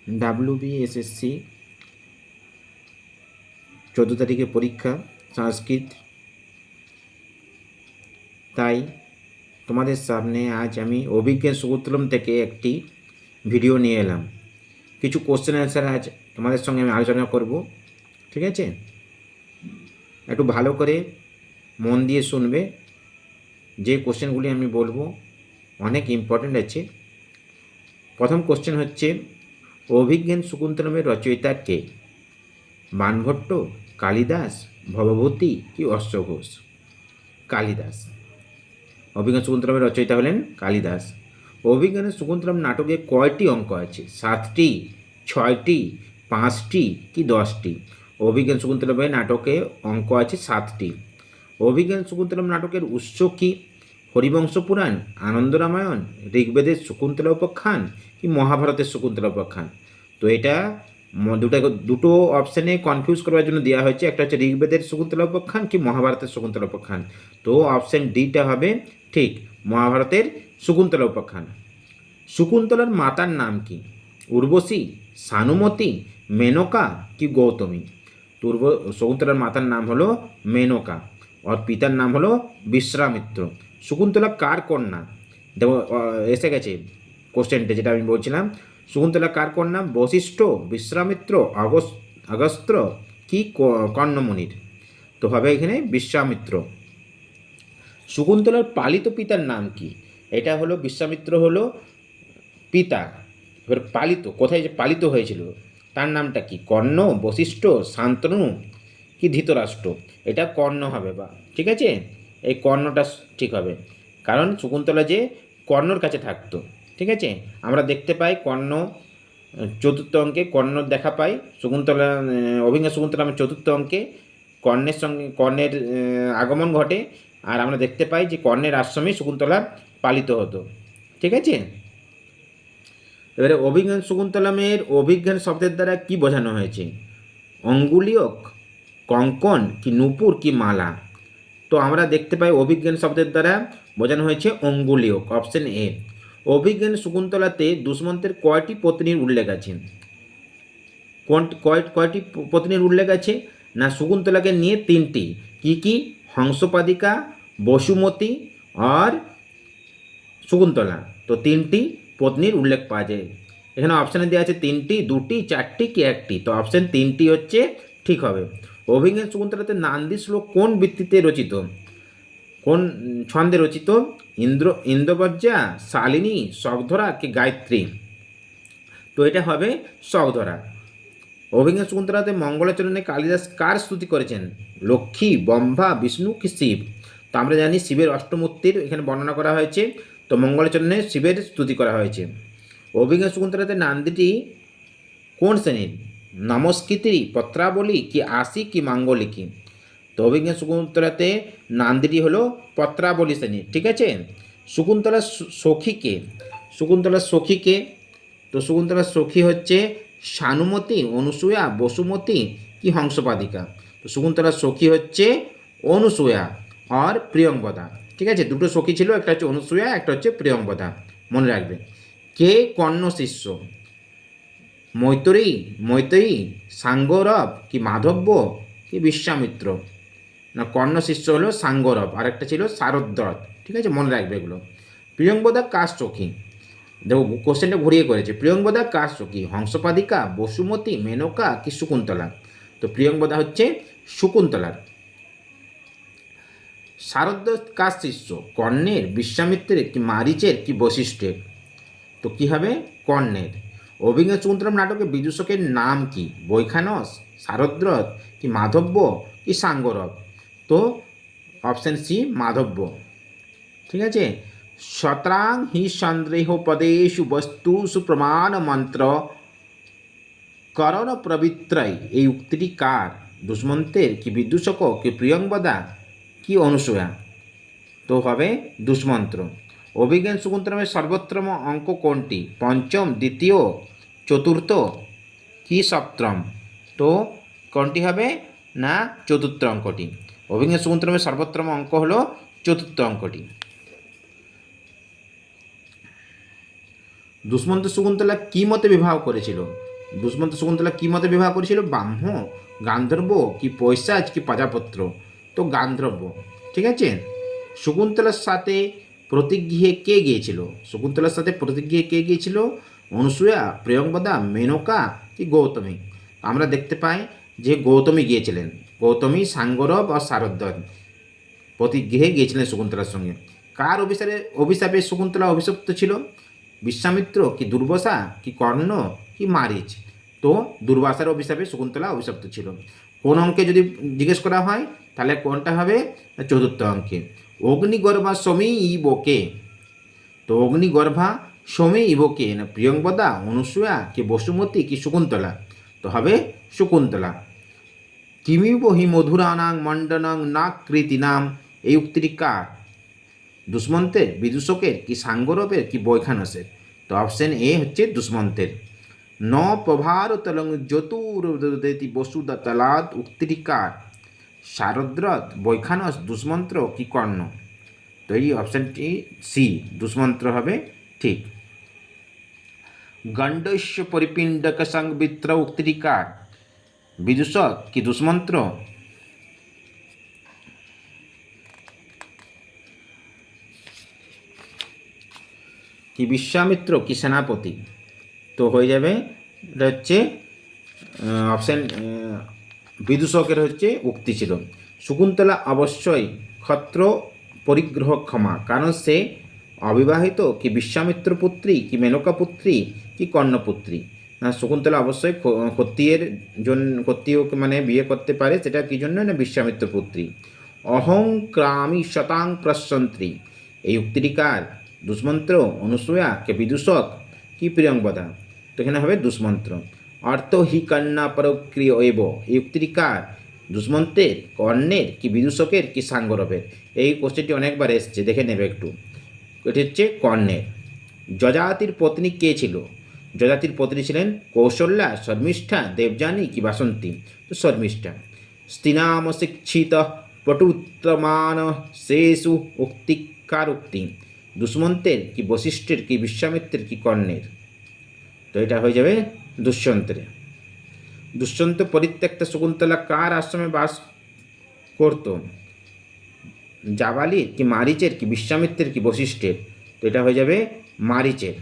WBSSC 14 তারিখে পরীক্ষা সংস্কৃত, তাই তোমাদের সামনে আজ আমি অভিজ্ঞান সুকুত্তলম থেকে একটি ভিডিও নিয়ে এলাম। কিছু কোশ্চেন অ্যান্সার আজ তোমাদের সঙ্গে আমি আলোচনা করব, ঠিক আছে? একটু ভালো করে মন দিয়ে শুনবে। যে কোশ্চেনগুলি আমি বলবো অনেক ইম্পর্ট্যান্ট আছে। প্রথম কোশ্চেন হচ্ছে, অভিজ্ঞান শকুন্তলমের রচয়িতা কে? বাণভট্ট, কালিদাস, ভবভূতি কি অশ্বঘোষ? কালিদাস। অভিজ্ঞান শকুন্তলমের রচয়িতা হলেন কালিদাস। অভিজ্ঞানের শকুন্তলম নাটকে কয়টি অঙ্ক আছে? 7টি, 6টি, 5টি কি 10টি? অভিজ্ঞান শকুন্তলমের নাটকে অঙ্ক আছে 7টি। অভিজ্ঞান শকুন্তলম নাটকের উৎস কি? হরিবংশ পুরাণ, আনন্দ রামায়ণ, ঋগ্বেদের শকুন্তলা উপাখ্যান কি মহাভারতের শকুন্তলা উপাখ্যান? তো এটা দুটো অপশানে কনফিউজ করার জন্য দেওয়া হয়েছে। একটা হচ্ছে ঋগ্বেদের শকুন্তলা উপাখ্যান কি মহাভারতের শকুন্তলা উপাখ্যান। তো অপশান ডিটা হবে ঠিক, মহাভারতের শকুন্তলা উপাখ্যান। শকুন্তলার মাতার নাম কি? উর্বশী, সানুমতি, মেনকা কি গৌতমী? তো শকুন্তলার মাতার নাম হলো মেনকা, আর পিতার নাম হলো বিশ্বামিত্র। শকুন্তলা কার কন্যা? দেখো এসে গেছে কোশ্চেনটা, যেটা আমি বলছিলাম। শকুন্তলা কার কন্যা? বশিষ্ঠ, বিশ্বামিত্র, অগস্ত্য কি কর্ণমুনির? তো হবে এখানে বিশ্বামিত্র। শকুন্তলার পালিত পিতার নাম কি? এটা হলো বিশ্বামিত্র হলো পিতা। এবার পালিত, কোথায় যে পালিত হয়েছিল তার নামটা কি? কর্ণ, বশিষ্ঠ, শান্তনু কি ধৃতরাষ্ট্র? এটা কর্ণ হবে, বা ঠিক আছে, এই কর্ণটা ঠিক হবে, কারণ শকুন্তলা যে কর্ণর কাছে থাকতো। ঠিক আছে, আমরা দেখতে পাই কর্ণ চতুর্থ অঙ্কে কর্ণ দেখা পাই। শকুন্তলা অভিজ্ঞান শকুন্তলামের চতুর্থ অঙ্কে কর্ণের সঙ্গে কর্ণের আগমন ঘটে, আর আমরা দেখতে পাই যে কর্ণের আশ্রমে শকুন্তলা পালিত হতো। ঠিক আছে, এবারে অভিজ্ঞান শকুন্তলমের অভিজ্ঞান শব্দের দ্বারা কি বোঝানো হয়েছে? অঙ্গুলীয়ক, কঙ্কন কি নূপুর কি মালা? তো আমরা দেখতে পাই অভিজ্ঞান শব্দের দ্বারা বোঝানো হয়েছে অঙ্গুলীয়ক, অপশন এ। অভিজ্ঞান শকুন্তলাতে দুষ্মন্তের কয়টি পত্নীর উল্লেখ আছে? কয়টি পত্নীর উল্লেখ আছে? না, শকুন্তলাকে নিয়ে 3টি। কি কি? হংসপাদিকা, বসুমতী আর শকুন্তলা। তো 3টি পত্নীর উল্লেখ পাওয়া যায়। এখানে অপশানে দেওয়া আছে 3টি, 2টি, 4টি কি 1টি। তো অপশান 3টি হচ্ছে ঠিক হবে। অভিজ্ঞান শকুন্তলাতে নান্দি শ্লোক কোন বৃত্তিতে রচিত? কোন ছন্দে রচিত? ইন্দ্রবজ্জা, শালিনী, শকধরা কি গায়ত্রী? তো এটা হবে শকধরা। অভিজ্ঞান শকুন্তলাতে মঙ্গলাচরণে কালিদাস কার স্তুতি করেছেন? লক্ষ্মী, ব্রহ্মা, বিষ্ণু কি শিব? তো আমরা জানি শিবের অষ্টমূর্তির এখানে বর্ণনা করা হয়েছে, তো মঙ্গলাচরণে শিবের স্তুতি করা হয়েছে। অভিজ্ঞান শকুন্তলাতে নান্দিটি কোন শ্রেণীর? নমস্কৃতি, পত্রাবলী কি আশি কি মাঙ্গলিকী? তো অভিজ্ঞান শকুন্তলাতে নান্দিটি হলো পত্রাবলী শ্রেণীর। ঠিক আছে, শকুন্তলার সখীকে, শকুন্তলার সখীকে, তো শকুন্তলার সখী হচ্ছে সানুমতি, অনুসূয়া, বসুমতী কি হংসপাদিকা? তো শকুন্তলার সখী হচ্ছে অনুসূয়া আর প্রিয়ঙ্বদা। ঠিক আছে, দুটো সখী ছিল, একটা হচ্ছে অনুসূয়া, একটা হচ্ছে প্রিয়ঙ্বদা, মনে রাখবে। কে কর্ণ শিষ্য? মৈত্রেয়ী, সাঙ্গরব কি মাধব্য কি বিশ্বামিত্র? না, কর্ণ শিষ্য হলো সাঙ্গরব, আর একটা ছিল শারদ্রত। ঠিক আছে, মনে রাখবে এগুলো। প্রিয়ঙ্বদা কার সখী? দেখো কোশ্চেনটা ঘুরিয়ে করেছে। প্রিয়ঙ্বদা কার সখী? হংসপাদিকা, বসুমতী, মেনকা কি শকুন্তলা? তো প্রিয়ঙ্বদা হচ্ছে শকুন্তলার। শারদ্রত কার শিষ্য? কর্ণের, বিশ্বামিত্রের কি মারিচের কি বশিষ্ঠের? তো কি হবে? কর্ণের। অভিজ্ঞান শকুন্তলম নাটকে বিদূষকের নাম কি? বৈখানস, শারদ্রত কি মাধব্য কি সাঙ্গরব? তো অপশান সি মাধব্য। ঠিক আছে, শতরাং হি সন্দেহ পদেষু বস্তুষু প্রমাণ মন্ত্র করণ প্রবৃত্রয়, এই উক্তিটি কার? দুষ্মন্তের কি বিদূষক কি প্রিয়ঙ্বদা কি অনুসূয়া? তো হবে দুষ্মন্ত্র। অভিজ্ঞান শকুন্তলমের সর্বোত্তম অঙ্ক কোনটি? পঞ্চম, দ্বিতীয়, চতুর্থ কি সপ্তম? তো কোনটি হবে? না, চতুর্থ অঙ্কটি। অভিজ্ঞান শকুন্তলমের সর্বোত্তম অঙ্ক হলো চতুর্থ অঙ্কটি। দুষ্মন্ত শকুন্তলা কি মতে বিবাহ করেছিল? দুষ্মন্ত শকুন্তলা কী মতে বিবাহ করেছিল? ব্রাহ্ম, গান্ধর্ব কি পৈশাচ কি প্রজাপত্র? তো গান্ধর্ব। ঠিক আছে। শকুন্তলার সাথে প্রতিগৃহে কে গিয়েছিল? শকুন্তলার সাথে প্রতিগৃহে কে গিয়েছিল? অনুসূয়া, প্রিয়ংবদা, মেনকা কি গৌতমী? আমরা দেখতে পাই যে গৌতমী গিয়েছিলেন। গৌতমী সাঙ্গরব আর শারদ্বত প্রতিগৃহে গিয়েছিলেন শকুন্তলার সঙ্গে। কার অভিশাপে শকুন্তলা অভিশপ্ত ছিল? বিশ্বামিত্র কি দুর্বাসা কি কর্ণ কি মারিচ? তো দুর্বাসার অভিশাপে শকুন্তলা অভিশপ্ত ছিল। কোন অঙ্কে যদি জিজ্ঞেস করা হয় তাহলে কোনটা হবে? চতুর্থ অঙ্কে। অগ্নিগর্ভা সমী ইবকে। তো অগ্নিগর্ভা সমী ইবকে না প্রিয়ংবদা, অনুসূয়া কি বসুমতী কি শকুন্তলা? তো হবে শকুন্তলা। কিমিব হি মধুরানাং মণ্ডনং নাকৃতিনাম, এই উক্তিটি কার? দুষ্মন্তের, বিদূষকের কি সাঙ্গরবের কি বৈখানসের? তো অপশন এ হচ্ছে দুষ্মন্তের। ন প্রভারতলং যতুর্দেতি বসুদতলাদ, উক্তিটি কার? শারদ্রত, বৈখানস, দুষ্মন্ত্র কি কর্ণ? তো এই অপশানটি সি দুষ্মন্ত্র হবে ঠিক। গণ্ডস্য পরিপিণ্ডক সংবিত্র, উক্তিটি কার? বিদূষক কি দুষ্মন্ত্র? কি বিশ্বামিত্র কি সেনাপতি? তো হয়ে যাবে এটা হচ্ছে অপশান বিদূষকের হচ্ছে উক্তি ছিল। শকুন্তলা অবশ্যই ক্ষত্র পরিগ্রহ ক্ষমা, কারণ সে অবিবাহিত কি বিশ্বামিত্র পুত্রী কি মেনকা পুত্রী কি কর্ণপুত্রী? না, শকুন্তলা অবশ্যই ক্ষত্রিয়কে মানে বিয়ে করতে পারে, সেটা কি জন্য? না বিশ্বামিত্র পুত্রী। অহং ক্রামি শতাং প্রসন্ত্রী, এই উক্তিটি কার? দুষ্মন্ত্র, অনুসূয়া কে বিদূষক কি প্রিয়ংবদা? তো এখানে হবে দুষ্মন্ত্র। অর্থ হি কন্যা পরক্রিয় এব, এই উক্তিটি কার? দুষ্মন্তের, কর্ণের কি বিদূষকের কি সাঙ্গরবের? এই কোশ্চেনটি অনেকবার এসছে, দেখে নেবে একটু। এটি হচ্ছে কর্ণের। যযাতির পত্নী কে ছিল? যযাতির পত্নী ছিলেন কৌশল্যা, শর্মিষ্ঠা, দেবযানী কি বাসন্তী? তো শর্মিষ্ঠা। স্ত্রীনাম শিক্ষিত পটুত্তমান শেষু উক্তিকার উক্তি? দুষ্মন্তের কি বশিষ্ঠের কি বিশ্বামিত্রের কি কর্ণের? তো এটা হয়ে যাবে দুষ্যন্তের। দুষ্যন্ত পরিত্যক্তা শকুন্তলা কার আশ্রমে বাস করত? জাবালির কি মারিচের কি বিশ্বামিত্রের কি বশিষ্ঠের? তো এটা হয়ে যাবে মারিচের।